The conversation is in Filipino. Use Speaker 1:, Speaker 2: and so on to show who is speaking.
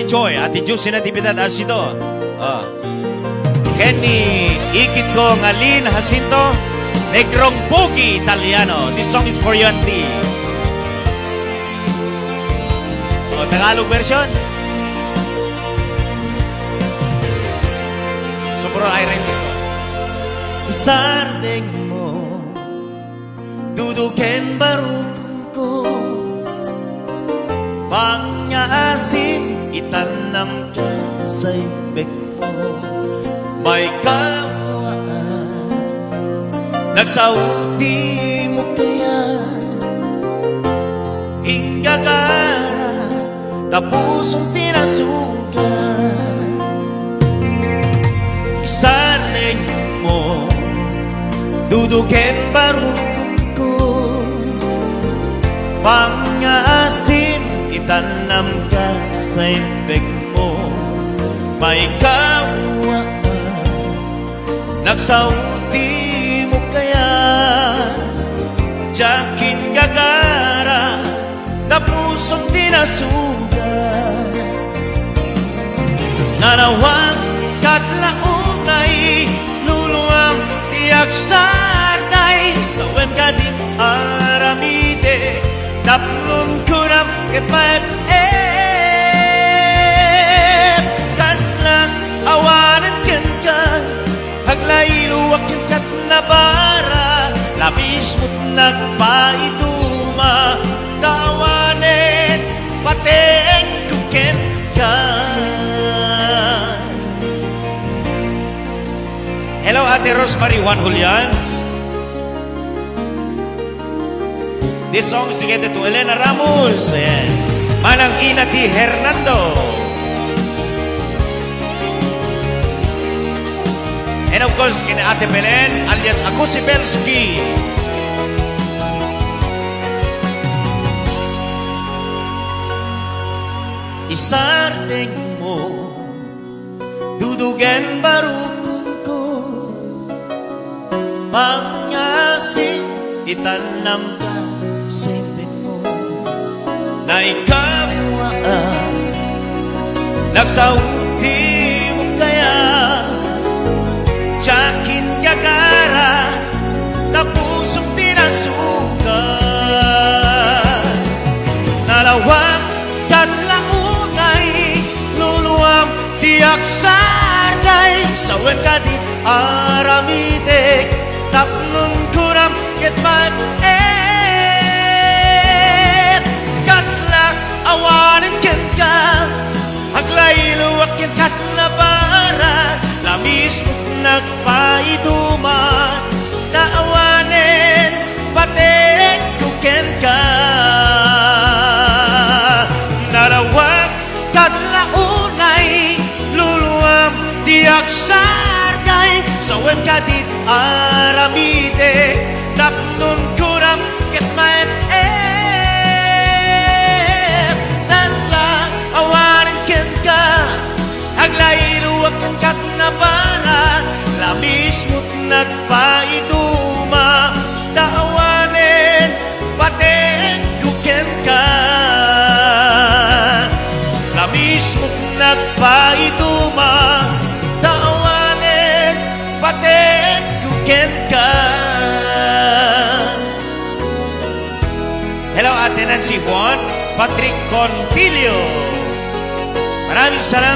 Speaker 1: Joy, Ate Juicy na Tibidad Asido. Kenny Ikit ko Ngalin Jacinto, Negrong Pogi Italiano. This song is for you, Auntie. Tagalog version. Siguro ay rin ko.
Speaker 2: Sardeng mo, dudukin barukong ko, pangyasin itanam ka sa ibig mo. May kawaan, nagsauti mo kaya, inggagara, tapusong tinasugan. Isaling mo, dudukin barukong ko, pangasim itanam ka sa ibig mo. May kawaan, nagsauti mo kaya, jakin gagara, tapusong tinasugan. Nanawang katlaunay, luluang tiyak sarday, sawem ka din aramide, taplon kurang ketmaep kaslang awanan ken ka, haglailuwak ken katnabara, labis mo't nagpaiduma, kawanen patek kuken ka.
Speaker 1: Hello, Ate Rosemary Juan Julian. This song is dedicated to Elena Ramos. Ayan. Manang Inati Hernando. And of course, kina Ate Belen, alias Ako si Belsky.
Speaker 2: Isardeng mo, dudugan barukong ko, pangasin itanam ka sa ibig mo. Na ikaw nagsauti mo kaya, jakin gagara, tapusong tinasugan. Nalawang katlaunay, luluang tiyak sarday, sawem ka dit aramitek, taplon kuram ketman kaslak awanin ken ka, haglailuwak ken katlabara, lamis mo't nagpaiduma, taawanin patek kuken ka. Narawag katlaunay, luluwam tiyak sarday, sawem ka dit aramide, taplon kuram ketmaep nasla awanin ken ka, haglailuwak ken katnabara, labis mo't nagpaiduma, taawanin patek kuken ka. Labis mo't nagpaiduma, taawanin patek kuken ka.
Speaker 1: Hello, Ate Nancy Juan, Patrick Conpilio. Maraming salamat.